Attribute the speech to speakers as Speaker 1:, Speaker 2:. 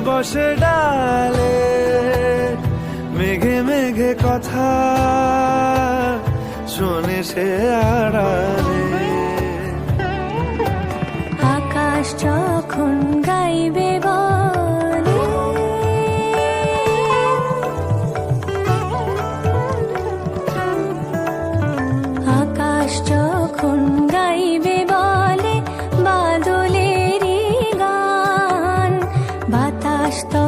Speaker 1: বসে ডালে, মেঘে মেঘে কথা শোনে সে আড়ালে।
Speaker 2: আকাশ যখন গাইবে বলে, আকাশ যখন গাইবে বলে বাদলেরই গান, বাতাস তো